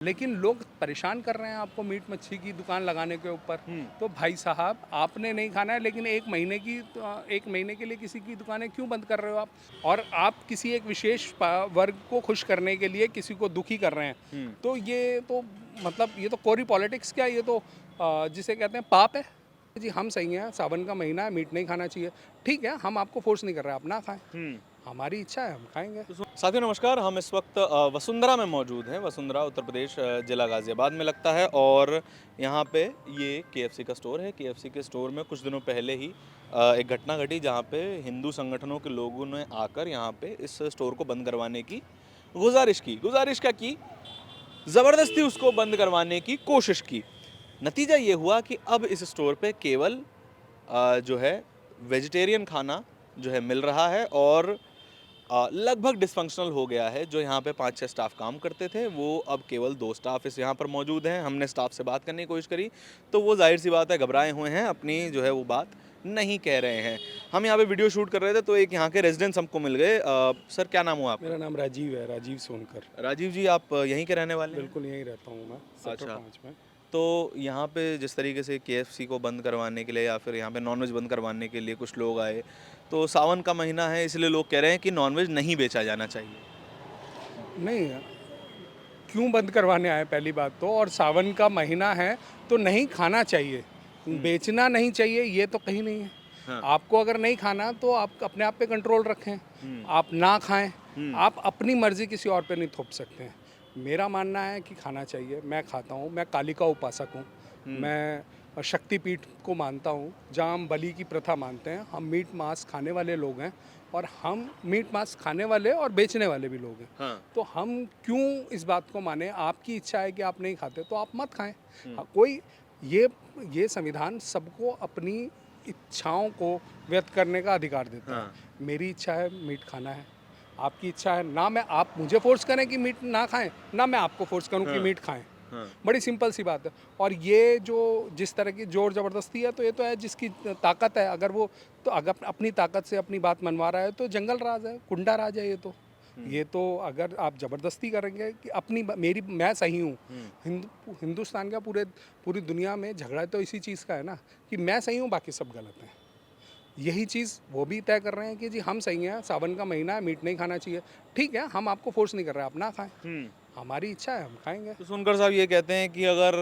लेकिन लोग परेशान कर रहे हैं आपको मीट मच्छी की दुकान लगाने के ऊपर। तो भाई साहब आपने नहीं खाना है, लेकिन एक महीने के लिए किसी की दुकानें क्यों बंद कर रहे हो आप? और आप किसी एक विशेष वर्ग को खुश करने के लिए किसी को दुखी कर रहे हैं। तो ये तो मतलब ये तो कोरी पॉलिटिक्स क्या, ये तो जिसे कहते हैं पाप है। जी हम सही हैं, सावन का महीना है, मीट नहीं खाना चाहिए। ठीक है, हम आपको फोर्स नहीं कर रहे, आप ना खाएं। हमारी इच्छा है, हम खाएंगे। साथियों नमस्कार। हम इस वक्त वसुंधरा में मौजूद हैं। वसुंधरा उत्तर प्रदेश जिला गाज़ियाबाद में लगता है और यहाँ पे ये केएफसी का स्टोर है। केएफसी के स्टोर में कुछ दिनों पहले ही एक घटना घटी जहाँ पे हिंदू संगठनों के लोगों ने आकर यहाँ पे इस स्टोर को बंद करवाने की गुजारिश क्या की, ज़बरदस्ती उसको बंद करवाने की कोशिश की। नतीजा ये हुआ कि अब इस स्टोर पे केवल जो है वेजिटेरियन खाना जो है मिल रहा है और लगभग डिसफंक्शनल हो गया है। जो यहाँ पे 5-6 स्टाफ काम करते थे वो अब केवल 2 स्टाफ इस यहाँ पर मौजूद हैं। हमने स्टाफ से बात करने की कोशिश करी तो वो जाहिर सी बात है घबराए हुए हैं, अपनी जो है वो बात नहीं कह रहे हैं। हम यहाँ पे वीडियो शूट कर रहे थे तो एक यहाँ के रेजिडेंट्स हमको मिल गए। सर क्या नाम हुआ आपका? मेरा नाम राजीव है, राजीव सोनकर। राजीव जी, आप यहीं के रहने वाले हैं? बिल्कुल यहीं रहता हूँ मैं, सेक्टर अच्छा। 5 में। तो यहाँ पे जिस तरीके से केएफसी को बंद करवाने के लिए या फिर यहाँ पे नॉनवेज बंद करवाने के लिए कुछ लोग आए, तो सावन का महीना है इसलिए लोग कह रहे हैं कि नॉनवेज नहीं बेचा जाना चाहिए। नहीं, क्यों बंद करवाने आए पहली बात तो, और सावन का महीना है तो नहीं खाना चाहिए, बेचना नहीं चाहिए ये तो कहीं नहीं है। हाँ। आपको अगर नहीं खाना तो आप अपने आप पे कंट्रोल रखें, आप ना खाएं। आप अपनी मर्जी किसी और पे नहीं थोप सकते हैं। मेरा मानना है कि खाना चाहिए, मैं खाता हूँ, मैं काली का उपासक हूँ, मैं शक्तिपीठ को मानता हूँ जहाँ हम बलि की प्रथा मानते हैं। हम मीट मांस खाने वाले लोग हैं और हम मीट मांस खाने वाले और बेचने वाले भी लोग हैं। हाँ। तो हम क्यों इस बात को माने? आपकी इच्छा है कि आप नहीं खाते तो आप मत खाएं। हाँ, कोई ये संविधान सबको अपनी इच्छाओं को व्यक्त करने का अधिकार देता हाँ। है। मेरी इच्छा है मीट खाना है, आपकी इच्छा है ना, मैं आप मुझे फोर्स करें कि मीट ना खाएं, ना मैं आपको फोर्स करूं कि हाँ। मीट खाएं। हाँ। बड़ी सिंपल सी बात है। और ये जो जिस तरह की जोर ज़बरदस्ती है तो ये तो है जिसकी ताकत है, अगर वो तो अगर अपनी ताकत से अपनी बात मनवा रहा है तो जंगल राज है, कुंडा राज है। ये तो अगर आप ज़बरदस्ती करेंगे कि मेरी मैं सही हूँ। हिंदुस्तान का पूरी दुनिया में झगड़ा तो इसी चीज़ का है ना, कि मैं सही हूँ बाकी सब गलत हैं। यही चीज़ वो भी तय कर रहे हैं कि जी हम सही हैं, सावन का महीना है, मीट नहीं खाना चाहिए। ठीक है, हम आपको फोर्स नहीं कर रहे, आप ना खाएं। हमारी इच्छा है, हम खाएंगे। तो सुनकर साहब ये कहते हैं कि अगर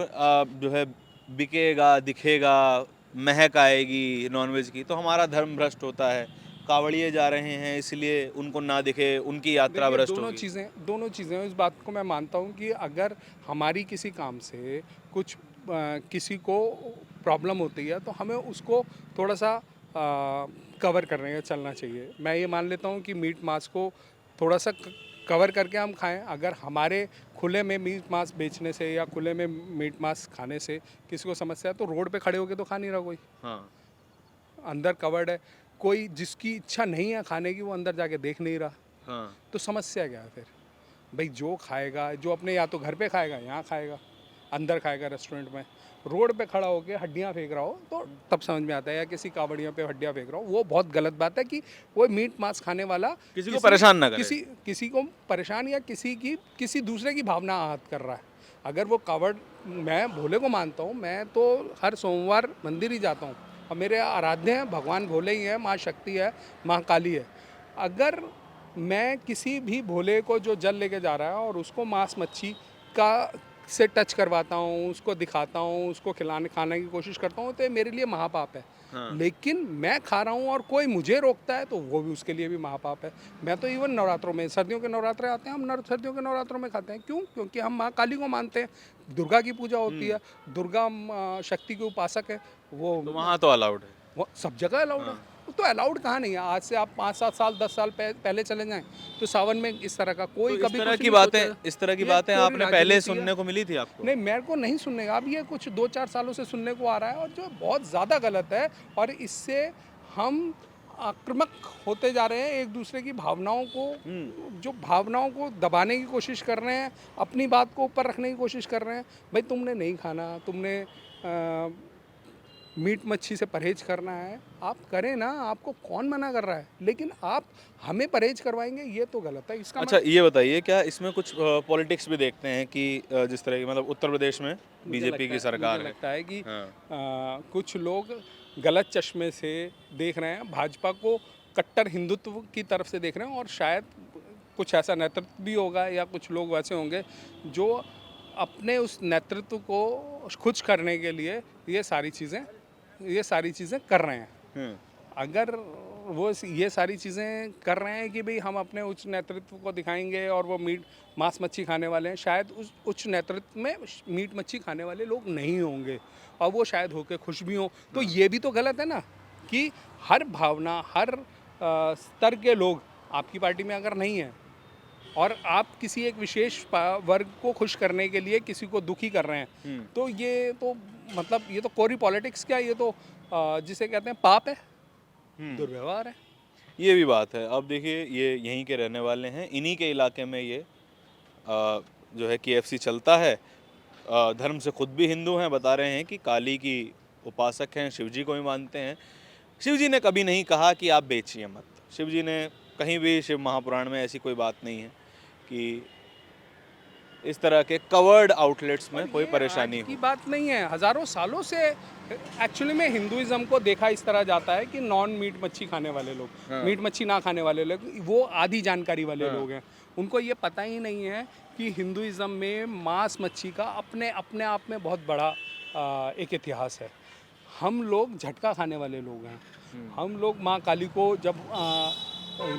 जो है बिकेगा, दिखेगा, महक आएगी नॉनवेज की तो हमारा धर्म भ्रष्ट होता है। कांवड़िए जा रहे हैं इसलिए उनको ना दिखे, उनकी यात्रा देखिए, भ्रष्ट होगी। दोनों चीज़ें इस बात को मैं मानता हूँ कि अगर हमारी किसी काम से कुछ किसी को प्रॉब्लम होती है तो हमें उसको थोड़ा सा कवर करने का चलना चाहिए। मैं ये मान लेता हूँ कि मीट मांस को थोड़ा सा कवर करके हम खाएं। अगर हमारे खुले में मीट मांस बेचने से या खुले में मीट मांस खाने से किसी को समस्या है तो रोड पे खड़े होके तो खा नहीं रहा कोई, हाँ। अंदर कवर्ड है। कोई जिसकी इच्छा नहीं है खाने की वो अंदर जाके देख नहीं रहा, हाँ। तो समस्या क्या है फिर? भाई जो खाएगा, जो अपने या तो घर पे खाएगा, यहाँ खाएगा, अंदर खाएगा रेस्टोरेंट में, रोड पे खड़ा होकर हड्डियाँ फेंक रहा हो तो तब समझ में आता है, या किसी कावड़ियों पे हड्डियाँ फेंक रहा हो, वो बहुत गलत बात है कि वो मीट मांस खाने वाला किसी को परेशान ना करे। किसी को परेशान या किसी दूसरे की भावना आहत कर रहा है। अगर वो कावड़, मैं भोले को मानता हूँ, मैं तो हर सोमवार मंदिर ही जाता हूँ और मेरे आराध्य हैं भगवान भोले ही हैं, माँ शक्ति है, माँ काली है। अगर मैं किसी भी भोले को जो जल लेके जा रहा है और उसको मांस मच्छी का से टच करवाता हूँ, उसको दिखाता हूँ, उसको खाने की कोशिश करता हूँ, तो ये मेरे लिए महापाप है। हाँ। लेकिन मैं खा रहा हूँ और कोई मुझे रोकता है तो वो भी उसके लिए भी महापाप है। मैं तो इवन नवरात्रों में, सर्दियों के नवरात्रे आते हैं, हम सर्दियों के नवरात्रों में खाते हैं। क्यों? क्योंकि हम माँ काली को मानते हैं, दुर्गा की पूजा होती है, दुर्गा शक्ति के उपासक है वो। तो वहाँ तो अलाउड है। वो सब जगह अलाउड है। वो तो अलाउड कहाँ नहीं है? आज से आप 5-7 साल 10 साल पहले चले जाएं तो सावन में इस तरह का कोई तो कभी कुछ नहीं सोचेगा। इस तरह की ये बातें पूरी आपने पहले राजनीति है। सुनने को मिली थी आपको? नहीं, मेरे को नहीं सुनने का, अब ये कुछ 2-4 सालों से सुनने को आ रहा है और जो बहुत ज़्यादा गलत है। और इससे हम आक्रामक होते जा रहे हैं, एक दूसरे की भावनाओं को, जो भावनाओं को दबाने की कोशिश कर रहे हैं, अपनी बात को ऊपर रखने की कोशिश कर रहे हैं। भाई तुमने नहीं खाना, तुमने मीट मच्छी से परहेज करना है, आप करें ना, आपको कौन मना कर रहा है, लेकिन आप हमें परहेज करवाएंगे, ये तो गलत है। इसका अच्छा ये बताइए, क्या इसमें कुछ पॉलिटिक्स भी देखते हैं कि जिस तरह की मतलब उत्तर प्रदेश में बीजेपी की सरकार मुझे है। लगता है कि हाँ। कुछ लोग गलत चश्मे से देख रहे हैं, भाजपा को कट्टर हिंदुत्व की तरफ से देख रहे हैं, और शायद कुछ ऐसा नेतृत्व भी होगा या कुछ लोग वैसे होंगे जो अपने उस नेतृत्व को खुश करने के लिए ये सारी चीज़ें कर रहे हैं। हम्म। अगर वो ये सारी चीज़ें कर रहे हैं कि भाई हम अपने उच्च नेतृत्व को दिखाएंगे और वो मांस मच्छी खाने वाले हैं, शायद उस उच्च नेतृत्व में मीट मच्छी खाने वाले लोग नहीं होंगे और वो शायद होके खुश भी हों, तो ये भी तो गलत है ना कि हर भावना, हर स्तर के लोग आपकी पार्टी में अगर नहीं है और आप किसी एक विशेष वर्ग को खुश करने के लिए किसी को दुखी कर रहे हैं, तो ये तो मतलब ये तो कोरी पॉलिटिक्स क्या, ये तो जिसे कहते हैं पाप है, दुर्व्यवहार है। ये भी बात है। अब देखिए, ये यहीं के रहने वाले हैं, इन्हीं के इलाके में ये जो है KFC चलता है। धर्म से खुद भी हिंदू हैं, बता रहे हैं कि काली की उपासक हैं, शिव जी को भी मानते हैं। शिव जी ने कभी नहीं कहा कि आप बेचिए मत। शिव जी ने कहीं भी, शिव महापुराण में ऐसी कोई बात नहीं है कि इस तरह के कवर्ड आउटलेट्स में कोई परेशानी आज की हो। बात नहीं है, हजारों सालों से एक्चुअली में हिंदुइज्म को देखा इस तरह जाता है कि नॉन मीट मच्छी खाने वाले लोग, हाँ। मीट मच्छी ना खाने वाले लोग, वो आधी जानकारी वाले हाँ। लोग हैं। उनको ये पता ही नहीं है कि हिंदुइज्म में मांस मच्छी का अपने अपने आप में बहुत बड़ा एक इतिहास है। हम लोग झटका खाने वाले लोग हैं। हम लोग माँ काली को जब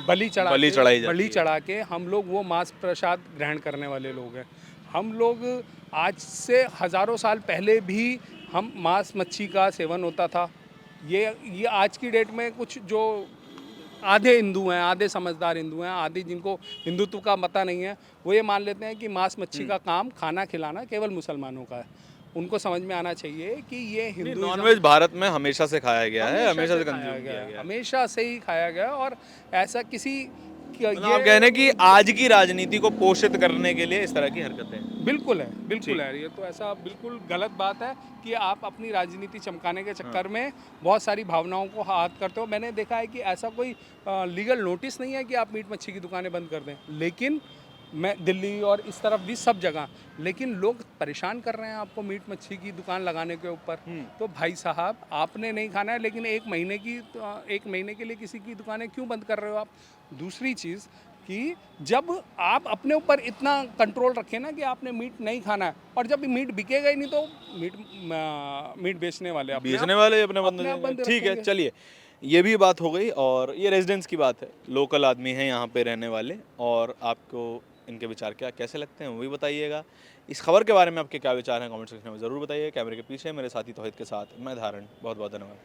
बलि चढ़ाई जाती बलि है। चढ़ा के हम लोग वो मांस प्रसाद ग्रहण करने वाले लोग हैं। हम लोग आज से हज़ारों साल पहले भी हम मांस मच्छी का सेवन होता था। ये आज की डेट में कुछ जो आधे हिंदू हैं, आधे समझदार हिंदू हैं, आधे जिनको हिंदुत्व का पता नहीं है, वो ये मान लेते हैं कि मांस मच्छी का काम खाना खिलाना केवल मुसलमानों का है। उनको समझ में आना चाहिए कि ये हिंदू नॉनवेज भारत में हमेशा से खाया गया है, हमेशा से खाया कंज्यूम गया किया है, गया है। हमेशा से ही खाया गया है, और ऐसा किसी मतलब आप कह रहे हैं कि आज की राजनीति को पोषित करने के लिए इस तरह की हरकतें। बिल्कुल है, ये तो ऐसा बिल्कुल गलत बात है कि आप अपनी राजनीति चमकाने के चक्कर में बहुत सारी भावनाओं को हाथ करते हो। मैंने देखा है कि ऐसा कोई लीगल नोटिस नहीं है कि आप मीट मच्छी की दुकानें बंद कर दें, लेकिन मैं दिल्ली और इस तरफ भी सब जगह, लेकिन लोग परेशान कर रहे हैं आपको मीट मच्छी की दुकान लगाने के ऊपर। तो भाई साहब, आपने नहीं खाना है, लेकिन एक महीने के लिए किसी की दुकानें क्यों बंद कर रहे हो आप? दूसरी चीज़ कि जब आप अपने ऊपर इतना कंट्रोल रखें ना कि आपने मीट नहीं खाना है, और जब मीट बिकेगा ही नहीं तो मीट बेचने वाले बेचने वाले अपने अपने आप बंद। बंद ठीक है, रखेंगे। चलिए, ये भी बात हो गई। और ये रेजिडेंट्स की बात है, लोकल आदमी हैं यहाँ पे रहने वाले, और आपको इनके विचार क्या कैसे लगते हैं वो भी बताइएगा। इस खबर के बारे में आपके क्या विचार हैं कमेंट सेक्शन में ज़रूर बताइए। कैमरे के पीछे मेरे साथी तौहीद के साथ मैं धारण, बहुत बहुत धन्यवाद।